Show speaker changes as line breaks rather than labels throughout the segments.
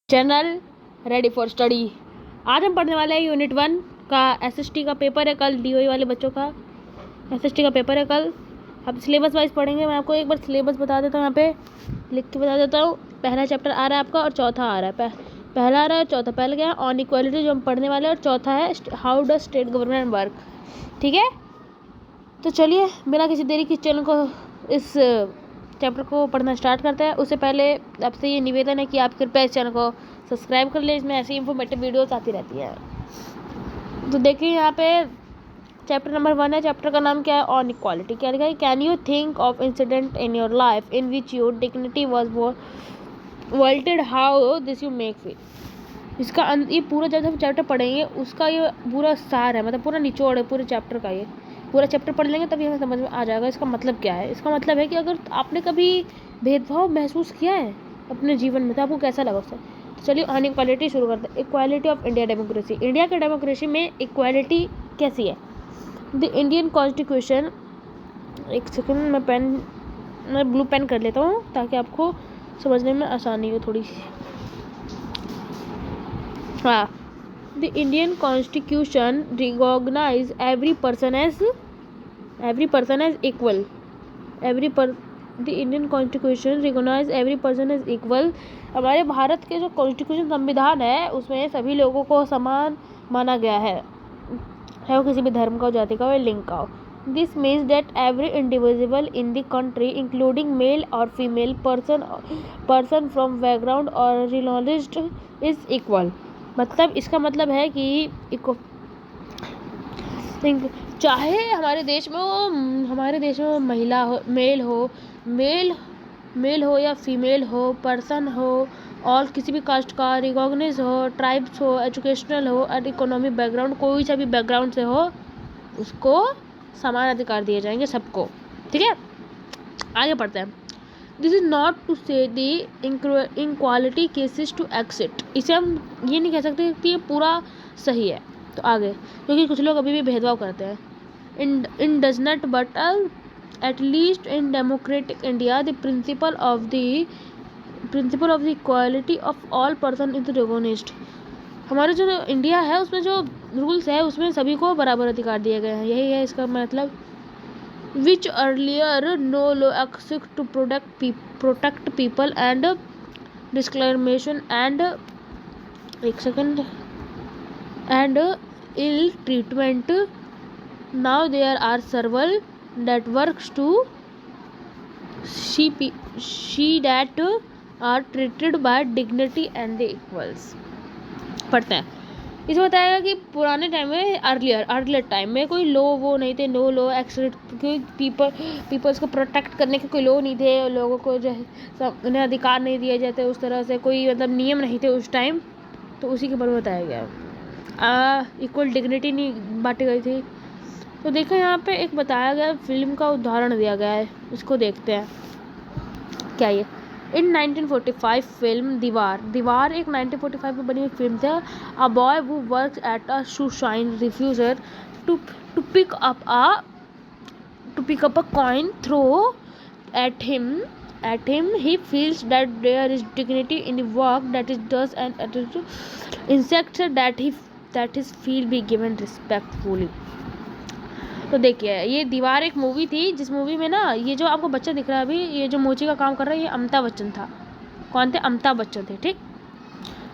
Channel ready for study. आज हम पढ़ने वाले हैं यूनिट 1 का एसएसटी का पेपर है कल। डीओई वाले बच्चों का एसएसटी का पेपर है कल। अब सिलेबस वाइज पढ़ेंगे। मैं आपको एक बार सिलेबस बता देता हूँ, यहाँ पे लिख के बता देता हूँ। पहला चैप्टर आ रहा है आपका और चौथा आ रहा है। पहला आ रहा है और चौथा। पहले क्या है, ऑन इक्वालिटी जो हम पढ़ने वाले हैं, और चौथा है how does state government work. ठीक है, तो चलिए बिना किसी देरी के चैनल को इस चैप्टर को पढ़ना स्टार्ट करते हैं। उससे पहले आपसे ये निवेदन है कि आप कृपया इस चैनल को सब्सक्राइब कर लें, इसमें ऐसी इंफॉर्मेटिव वीडियोस आती रहती हैं। तो देखिए यहाँ पे चैप्टर नंबर 1 है। चैप्टर का नाम क्या है, ऑन इक्वालिटी। क्या लिखा है, can you think of incident in your life in which your dignity was violated, how this you make feel. इसका ये पूरा जब हम चैप्टर पढ़ेंगे उसका ये पूरा सार है, मतलब पूरा निचोड़ है पूरे चैप्टर का। ये पूरा चैप्टर पढ़ लेंगे तभी हमें समझ में आ जाएगा इसका मतलब क्या है। इसका मतलब है कि अगर आपने कभी भेदभाव महसूस किया है अपने जीवन में तो आपको कैसा लगा उससे। तो चलिए ऑन इक्वालिटी शुरू करते हैं। Equality of India democracy. India के डेमोक्रेसी में इक्वालिटी कैसी है। द इंडियन कॉन्स्टिट्यूशन, एक सेकेंड मैं ब्लू पेन कर लेता हूँ ताकि आपको समझने में आसानी हो थोड़ी सी। हाँ, the Indian constitution recognize every person as equal. The Indian constitution recognize every person as equal. हमारे भारत के जो कॉन्स्टिट्यूशन संविधान है उसमें सभी लोगों को समान माना गया है, वो किसी भी धर्म का हो, जाति का हो, लिंग का हो। This means that every individual in the country including male और फीमेल पर्सन फ्रॉम बैकग्राउंड और रिनॉलेज्ड इज इक्वल। मतलब इसका मतलब है कि चाहे हमारे देश में वो महिला हो, मेल हो या फीमेल हो, पर्सन हो और किसी भी कास्ट का, रिकॉग्नाइज हो, ट्राइब्स हो, एजुकेशनल हो और इकोनॉमिक बैकग्राउंड, कोई सा भी बैकग्राउंड से हो, उसको समान अधिकार दिए जाएंगे सबको। ठीक है, आगे पढ़ते हैं। दिस इज नॉट टू से दी इनक्वालिटी केसेस टू एक्सिट। इसे हम ये नहीं कह सकते कि ये पूरा सही है। तो आगे, क्योंकि कुछ लोग अभी भी भेदभाव करते हैं। In does not but at least in democratic India the principle of the equality of all person is recognised. हमारे जो इंडिया है उसमें जो रूल्स है उसमें सभी को बराबर अधिकार दिए गए हैं, यही है इसका मतलब। which earlier no law existed to protect people and discrimination and ill treatment. Now there are several that works to see that are treated by dignity and the equals। पढ़ते हैं। इसमें बताएगा कि पुराने टाइम में अर्लियर टाइम में कोई लो वो नहीं थे, नो लो एक्सेप्ट, कोई पीपल्स को प्रोटेक्ट करने के कोई लो नहीं थे, लोगों को जो है उन्हें अधिकार नहीं दिए जाते उस तरह से, कोई मतलब नियम नहीं थे उस टाइम। तो उसी के बारे में बताया गया। इक्वल डिग्निटी नहीं बांटी गई थी। तो देखो यहाँ पे एक बताया गया फिल्म का उदाहरण दिया गया है, इसको देखते हैं क्या ये। इन 1945 फिल्म दीवार एक 1945 में बनी हुई फिल्म थी। A boy who works at a shoe shine refuser to pick up a coin throw at him he feels that there is dignity in the work that is does and insists that his feel be given respectfully. तो देखिए ये दीवार एक movie थी जिस movie में ना ये जो आपको बच्चा दिख रहा है अभी, ये जो मोची का काम कर रहा है, ये अमिताभ बच्चन था। कौन थे, अमिताभ बच्चन थे। ठीक,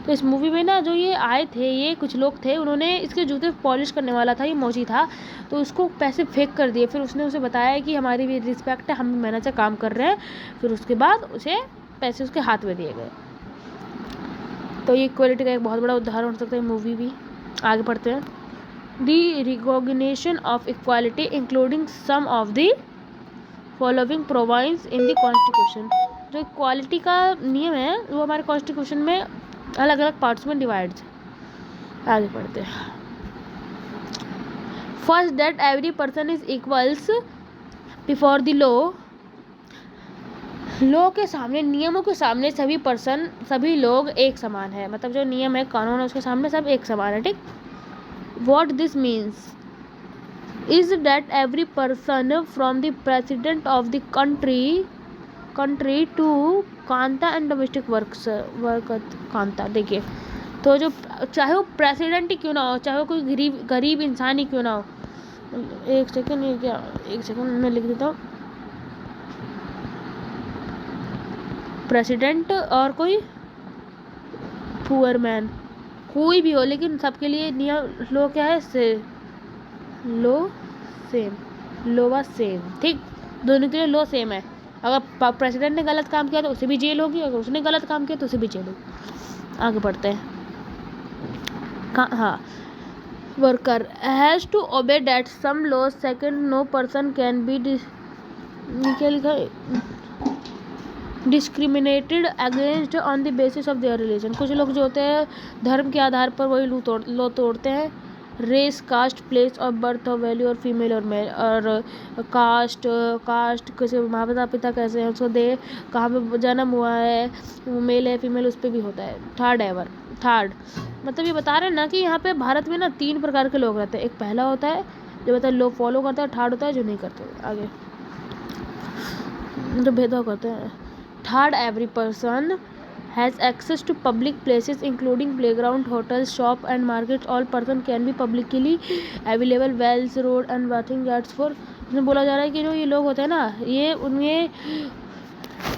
तो इस मूवी में ना जो ये आए थे, ये कुछ लोग थे, उन्होंने इसके जूते पॉलिश करने वाला था, ये मोची था, तो उसको पैसे फेंक कर दिए। फिर उसने उसे बताया कि हमारी भी रिस्पेक्ट है, हम भी मेहनत से काम कर रहे हैं। फिर उसके बाद उसे पैसे उसके हाथ में दिए गए। तो ये इक्वालिटी का एक बहुत बड़ा उदाहरण हो सकता है मूवी भी। आगे पढ़ते हैं। The recognition of equality including some of the following provisions in the constitution। जो इक्वालिटी का नियम है वो हमारे कॉन्स्टिट्यूशन में अलग अलग पार्ट्स में डिवाइड है। आगे पढ़ते हैं। First, that every person is equals before the law के सामने, नियमों के सामने सभी लोग एक समान है। मतलब जो नियम है, कानून है, उसके सामने सब एक समान है। ठीक, what this means is that every person from the president of the country country to कांता एंड डोमेस्टिक वर्क कांता। देखिए, तो जो चाहे वो प्रेसिडेंट ही क्यों ना हो, चाहे वो कोई गरीब इंसान ही क्यों ना हो, एक सेकंड, ये क्या, एक सेकंड मैं लिख देता हूँ, प्रेसिडेंट और कोई पुअर मैन, कोई भी हो, लेकिन सबके लिए नियम लो क्या है, लो सेम, लोवा सेम, ठीक, दोनों के लिए लो सेम है। अगर प्रेसिडेंट ने गलत काम किया तो उसे भी जेल होगी, अगर उसने गलत काम किया तो उसे भी जेल होगी। आगे बढ़ते हैं। हाँ, वर्कर हैज़ टू ओबे डेट some laws, second no person can be, क्या लिखा है, discriminated against on the basis of their religion. कुछ लोग जो होते हैं धर्म के आधार पर वही लो तोड़ते हैं। Race, caste, place of birth of value और फीमेल और मेल, और कास्ट कैसे, माता पिता कैसे हैं, उसको दे कहाँ पे जन्म हुआ है, मेल है फीमेल, उस पर भी होता है। थर्ड मतलब ये बता रहे हैं ना कि यहाँ पे भारत में ना 3 प्रकार के लोग रहते हैं। एक पहला होता है जो मतलब लोग फॉलो करते हैं, थर्ड होता है जो नहीं करते, आगे जो भेदभाव करते हैं। Third, every person has access to public places including playground, hotels, shop and markets. All person can be publicly available, wells, road and bathing yards for, इसमें बोला जा रहा है कि जो ये लोग होते हैं ना,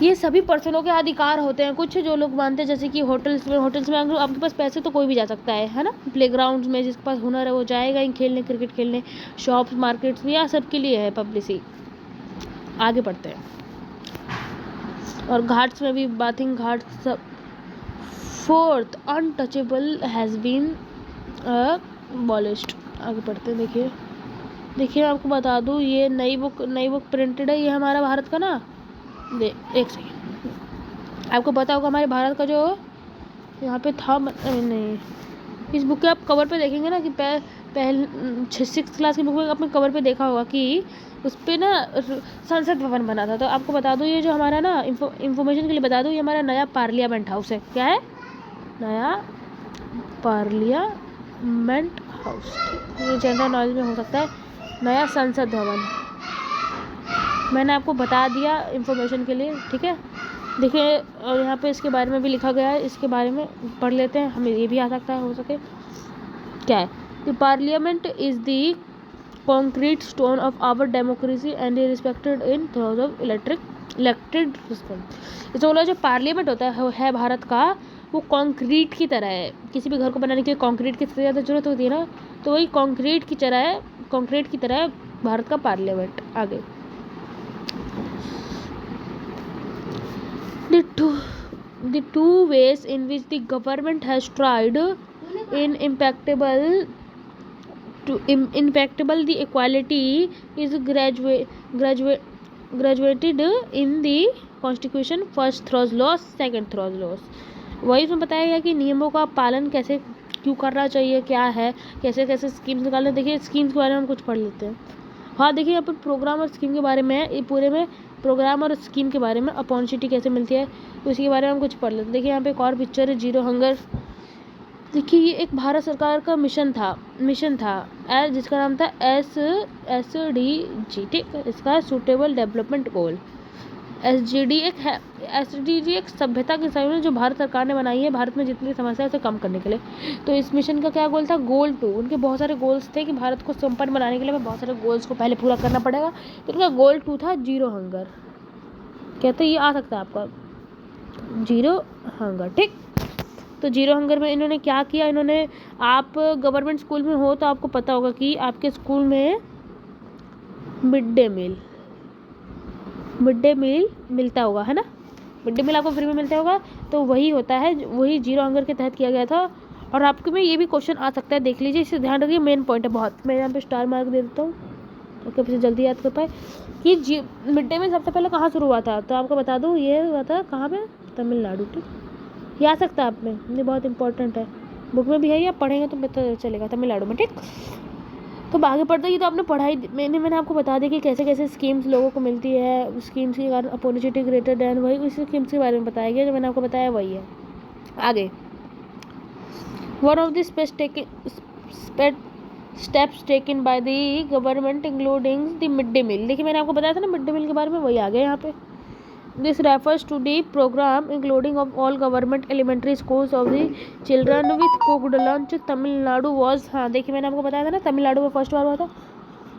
ये सभी पर्सनों के अधिकार होते हैं। कुछ जो लोग मानते हैं जैसे कि होटल्स में अगर आपके पास पैसे तो कोई भी जा सकता है ना, प्लेग्राउंड में जिसके पास हुनर है वो जाएगा ही खेलने, क्रिकेट खेलने, शॉप्स, मार्केट्स, या सबके लिए है पब्लिसिटी। आगे बढ़ते हैं। और घाट्स में भी, बाथिंग घाट्स सब। Fourth, untouchable has been abolished. आगे बढ़ते हैं। देखिए आपको बता दूँ, ये नई बुक प्रिंटेड है, ये हमारा भारत का ना, एक सेकेंड, आपको पता होगा हमारे भारत का जो यहाँ पे था, नहीं, इस बुक के आप कवर पे देखेंगे ना कि पहले 6th क्लास की बुक में आपने कवर पे देखा होगा कि उस पर ना संसद भवन बना था। तो आपको बता दूँ, ये जो हमारा ना इंफॉर्मेशन के लिए बता दूँ, ये हमारा नया पार्लियामेंट हाउस है। क्या है? नया पार्लियामेंट हाउस, ये जनरल नॉलेज में हो सकता है। नया संसद भवन मैंने आपको बता दिया इंफॉर्मेशन के लिए, ठीक है। देखिए, और यहाँ पे इसके बारे में भी लिखा गया है, इसके बारे में पढ़ लेते हैं, हमें ये भी आ सकता है, हो सके। क्या है? The parliament is the concrete stone of our democracy and respected in थ्रोज ऑफ इलेक्टेड सिस्टम। इसमें बोला जो पार्लियामेंट होता है भारत का, वो कंक्रीट की तरह है। किसी भी घर को बनाने के लिए कंक्रीट की सबसे ज़्यादा जरूरत होती है ना, तो वही कंक्रीट की तरह है भारत का पार्लियामेंट। आगे, the two ways in which the government has tried in impactable the equality is graduated in the constitution, first through laws, second through laws। वही उसमें बताया गया कि नियमों का पालन कैसे क्यों करना चाहिए, क्या है, कैसे कैसे स्कीम्स निकालने। देखिए, स्कीम्स के बारे में हम कुछ पढ़ लेते हैं। हाँ, देखिए यहाँ पर प्रोग्राम और स्कीम के बारे में है, ये पूरे में प्रोग्राम और स्कीम के बारे में, अपॉर्चुनिटी कैसे मिलती है तो इसके बारे में हम कुछ पढ़ लेते हैं। देखिए यहाँ पे एक और पिक्चर है, जीरो हंगर। देखिए, ये एक भारत सरकार का मिशन था जिसका नाम था SDG, ठीक है। इसका सूटेबल डेवलपमेंट गोल, SDG एक सभ्यता की संयोजन जो भारत सरकार ने बनाई है भारत में जितनी समस्या है उसे कम करने के लिए। तो इस मिशन का क्या गोल था? गोल 2। उनके बहुत सारे गोल्स थे कि भारत को संपन्न बनाने के लिए हमें बहुत सारे गोल्स को पहले पूरा करना पड़ेगा। तो इनका गोल 2 था जीरो हंगर। कहते ये आ सकता है आपका जीरो हंगर, ठीक। तो जीरो हंगर में इन्होंने क्या किया, इन्होंने, आप गवर्नमेंट स्कूल में हो तो आपको पता होगा कि आपके स्कूल में मिड डे मील मिलता होगा, है ना। मिड डे मील आपको फ्री में मिलता होगा, तो वही होता है, वही जीरो हंगर के तहत किया गया था। और आपके में ये भी क्वेश्चन आ सकता है, देख लीजिए, इसे ध्यान रखिए, मेन पॉइंट है बहुत। मैं यहाँ पे स्टार मार्क दे देता हूँ ताकि आप इसे जल्दी याद कर पाए कि मिड डे मील सबसे पहले कहाँ शुरू हुआ था। तो आपको बता दूँ, ये हुआ था कहाँ पे? तमिलनाडु, ठीक। ये आ सकता है आप में, ये बहुत इंपॉर्टेंट है, बुक में भी है, या पढ़ेंगे तो पता चलेगा, तमिलनाडु में, ठीक। तो आगे पढ़ते ही तो आपने पढ़ाई, मैंने आपको बता दिया कि कैसे कैसे स्कीम्स लोगों को मिलती है, स्कीम्स के कारण अपॉर्चुनिटी ग्रेटर देन, वही उसी स्कीम्स के बारे में बताया गया जो मैंने आपको बताया, वही है। आगे, one of the steps taken by the government including the mid day meal. देखिए, मैंने आपको बताया था ना मिड डे मील के बारे में, वही आ गया यहाँ पे। This refers to the program including of all government elementary schools of the children with cooked lunch. Tamil Nadu was, हाँ देखिए मैंने आपको बताया था ना तमिलनाडु में फर्स्ट बार हुआ था।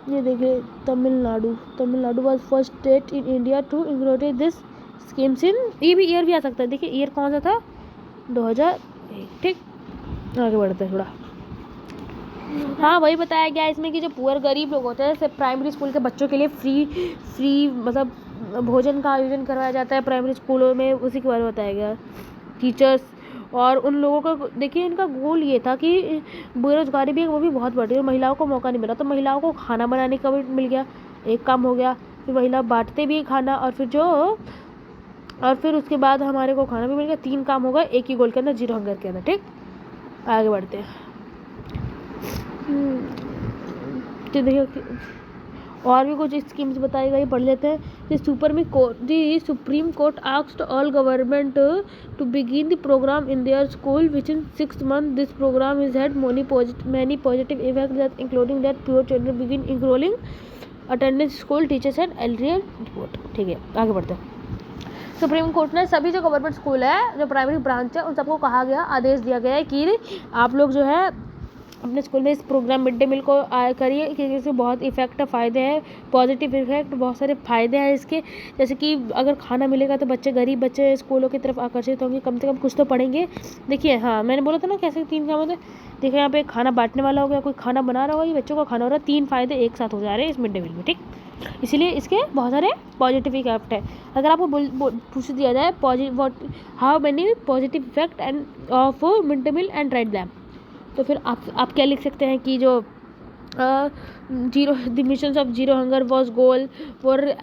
ये देखिए Tamil Nadu was first state in India to include this schemes in, ये भी ईयर भी आ सकता है। देखिए ईयर कौन सा था, 2001। ठीक, आगे बढ़ते हैं थोड़ा। हाँ वही बताया गया इसमें कि जो पुअर गरीब लोग होते हैं जैसे प्राइमरी स्कूल के बच्चों के लिए फ्री मतलब भोजन का आयोजन करवाया जाता है प्राइमरी स्कूलों में, उसी के बारे में बताया गया। टीचर्स और उन लोगों का देखिए इनका गोल ये था कि बेरोजगारी भी है वो भी बहुत बढ़ रही है, महिलाओं को मौका नहीं मिला, तो महिलाओं को खाना बनाने का भी मिल गया, एक काम हो गया। फिर महिला बांटते भी खाना और फिर उसके बाद हमारे को खाना भी मिल गया, 3 काम हो गए एक ही गोल के अंदर, जीरो हंगर के अंदर। ठीक, आगे बढ़ते हैं। तो देखिए और भी कुछ स्कीम्स बताई गई, पढ़ लेते हैं। The supreme court asked all government to begin the programme in their school which in 6 months. This programme is had many positive effects that including that poor children begin enrolling, attendance school, teachers and LRL report। ठीक है, आगे बढ़ते हैं। Supreme court ने सभी जो government school है जो प्राइमरी ब्रांच है उन सबको कहा गया, आदेश दिया गया है कि आप लोग जो है अपने स्कूल में इस प्रोग्राम मिड डे मील को करिए, क्योंकि इससे बहुत इफेक्ट फ़ायदे हैं, पॉजिटिव इफेक्ट, बहुत सारे फ़ायदे हैं इसके। जैसे कि अगर खाना मिलेगा तो गरीब बच्चे स्कूलों की तरफ आकर्षित होंगे, कम से कम कुछ तो पढ़ेंगे। देखिए हाँ मैंने बोला था ना कैसे 3 काम होते हैं। देखिए यहाँ पे खाना बांटने वाला हो गया, कोई खाना बना रहा होगा, ये बच्चों का खाना हो रहा है, 3 फ़ायदे एक साथ हो जा रहे हैं इस मिड डे मील में। ठीक, इसीलिए इसके बहुत सारे पॉजिटिव इफेक्ट है। अगर आपको पूछ दिया जाए how many positive effect and of mid day meal and red lamp, तो फिर आप क्या लिख सकते हैं कि जो the mission of zero hunger was goal for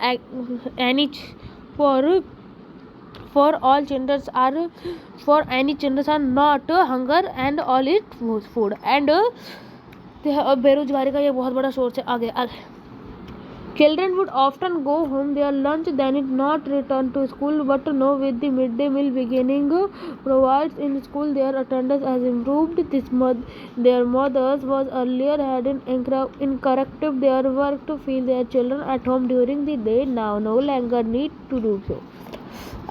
all childrens are not hunger and all it food and बेरोजगारी का ये बहुत बड़ा सोर्स है। आगे Children would often go home their lunch then it not return to school, but now with the midday meal beginning provides in school their attendance has improved. Their mothers was earlier had encouraged their work to feed their children at home during the day, now no longer need to do so।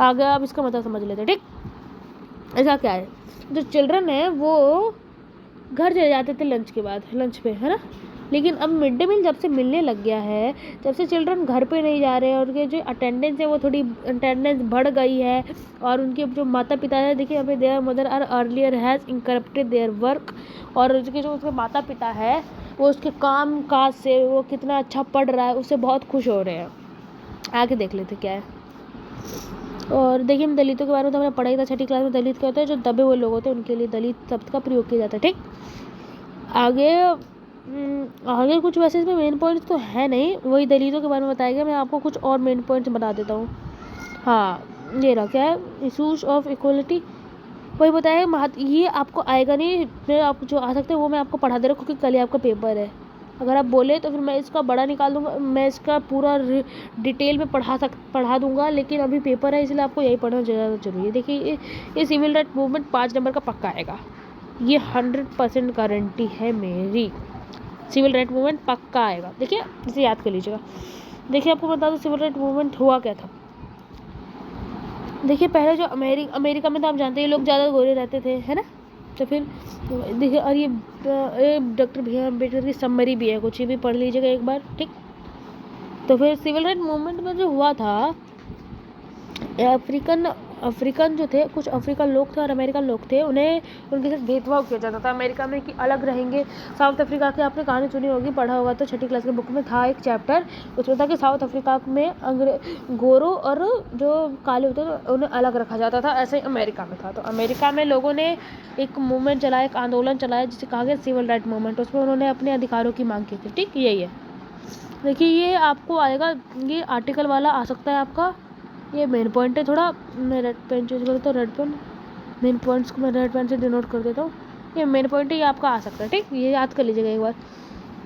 आगे आप इसका मतलब समझ लेते हैं। ठीक, ऐसा क्या है, जो चिल्ड्रन है वो घर चले जाते थे लंच पे, है ना, लेकिन अब मिड डे मील जब से मिलने लग गया है, जब से चिल्ड्रन घर पे नहीं जा रहे हैं और उनके जो अटेंडेंस है वो थोड़ी अटेंडेंस बढ़ गई है, और उनके जो माता पिता है देखिए यहाँ पे their mother are earlier has interrupted their work, और उसके जो उसके माता पिता है वो उसके काम काज से वो कितना अच्छा पढ़ रहा है उससे बहुत खुश हो रहे हैं। आगे देख लेते क्या है। और देखिए हम दलितों के बारे में तो हमने पढ़ा ही था 6ठी क्लास में। दलित क्या होता है, जो दबे हुए लोग होते हैं उनके लिए दलित शब्द का प्रयोग किया जाता है। ठीक, आगे कुछ वैसे इसमें मेन पॉइंट्स तो है नहीं, वही दलितों के बारे में बताया गया। मैं आपको कुछ और मेन पॉइंट्स बता देता हूँ। हाँ ये रहा, क्या है, इशूज़ ऑफ इक्वलिटी, वही बताया। ये आपको आएगा नहीं, मैं आप जो आ सकते हैं वो मैं आपको पढ़ा दे रहा हूँ क्योंकि कल ही आपका पेपर है। अगर आप बोले तो फिर मैं इसका बड़ा निकाल दूंगा, मैं इसका पूरा डिटेल में पढ़ा दूंगा, लेकिन अभी पेपर है इसलिए आपको यही पढ़ना ज़्यादा जरूरी है। देखिए ये सिविल राइट मूवमेंट 5 नंबर का पक्का आएगा, ये 100% गारंटी है मेरी। सिविल राइट मूवमेंट पक्का आएगा, देखिए इसे याद कर लीजिएगा। देखिए आपको बता दो सिविल राइट मूवमेंट हुआ क्या था। देखिए पहले जो अमेरिका में तो आप जानते हैं लोग ज़्यादा गोरे रहते थे, है ना, तो फिर देखिए और ये डॉक्टर भीम अम्बेडकर की समरी भी है, कुछ ये भी पढ़ लीजिएगा एक बार। ठीक, तो फिर सिविल राइट मूवमेंट में जो हुआ था, अफ्रीकन जो थे, कुछ अफ्रीकन लोग थे और अमेरिकन लोग थे, उन्हें उनके साथ भेदभाव किया जाता था अमेरिका में कि अलग रहेंगे। साउथ अफ्रीका की आपने कहानी सुनी होगी, पढ़ा होगा तो 6ठी क्लास के बुक में था एक चैप्टर, उसमें था कि साउथ अफ्रीका में गोरों और जो काले होते थे उन्हें अलग रखा जाता था, ऐसे ही अमेरिका में था। तो अमेरिका में लोगों ने एक मूवमेंट चलाया, एक आंदोलन चलाया जिसे कहा गया सिविल राइट मूवमेंट, उसमें उन्होंने अपने अधिकारों की मांग की थी। ठीक, यही है। देखिए ये आपको आएगा, ये आर्टिकल वाला आ सकता है आपका, ये मेन पॉइंट है। थोड़ा मैं रेड पेन चूज करता हूँ, रेड पेन, मेन पॉइंट्स को मैं रेड पेन से डिनोट कर देता हूँ। ये मेन पॉइंट है, ये आपका आ सकता है। ठीक, ये याद कर लीजिएगा एक बार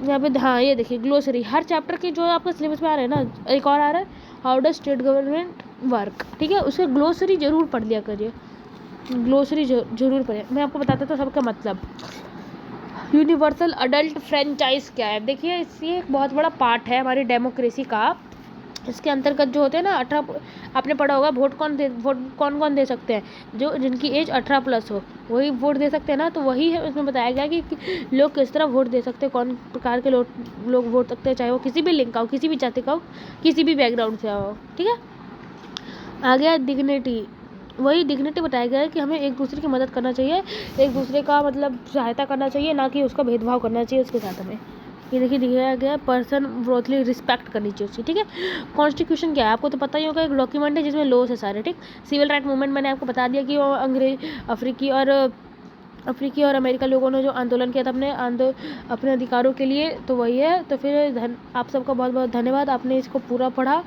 यहाँ पे। हाँ ये देखिए ग्लोसरी, हर चैप्टर की जो आपका सिलेबस में आ रहा है ना, एक और आ रहा है how does state government work. ठीक है, उसके ग्लोसरी जरूर पढ़ लिया करिए, ग्लोसरी जरूर पढ़िए। मैं आपको बताता था सबका मतलब। यूनिवर्सल अडल्ट फ्रेंचाइज क्या है, देखिए ये एक बहुत बड़ा पार्ट है हमारी डेमोक्रेसी का, इसके अंतर्गत जो होते हैं ना 18, आपने पढ़ा होगा वोट कौन कौन दे सकते हैं, जो जिनकी एज 18+ हो वही वोट दे सकते हैं ना। तो वही है उसमें बताया गया कि लोग किस तरह वोट दे सकते हैं, कौन प्रकार के लोग वोट सकते हैं, चाहे वो किसी भी लिंग का हो, किसी भी जाति का हो, किसी भी बैकग्राउंड से हो। ठीक है, आ गया डिग्निटी। वही डिग्निटी बताया गया है कि हमें एक दूसरे की मदद करना चाहिए, एक दूसरे का मतलब सहायता करना चाहिए, ना कि उसका भेदभाव करना चाहिए उसके साथ हमें। ये देखिए दिखाया गया है पर्सन ब्रोथली रिस्पेक्ट करनी चाहिए उसकी। ठीक है, कॉन्स्टिट्यूशन क्या है आपको तो पता ही होगा, एक डॉक्यूमेंट है जिसमें लॉस है सारे। ठीक, सिविल राइट मूवमेंट मैंने आपको बता दिया कि वो अंग्रेज अफ्रीकी और अमेरिकन लोगों ने जो आंदोलन किया था अपने अधिकारों के लिए, तो वही है। तो फिर आप सबका बहुत बहुत धन्यवाद, आपने इसको पूरा पढ़ा,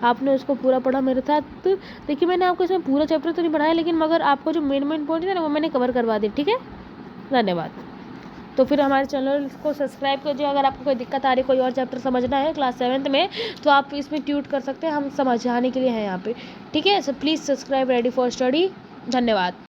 आपने उसको पूरा पढ़ा मेरे साथ। देखिए मैंने आपको इसमें पूरा चैप्टर तो नहीं पढ़ाया, लेकिन मगर आपको जो मेन पॉइंट है ना वो मैंने कवर करवा दी। ठीक है, धन्यवाद। तो फिर हमारे चैनल को सब्सक्राइब कीजिए। अगर आपको कोई दिक्कत आ रही है, कोई और चैप्टर समझना है क्लास 7th में, तो आप इसमें ट्यूट कर सकते हैं, हम समझाने के लिए हैं यहाँ पे। ठीक है, so please subscribe ready for study. धन्यवाद।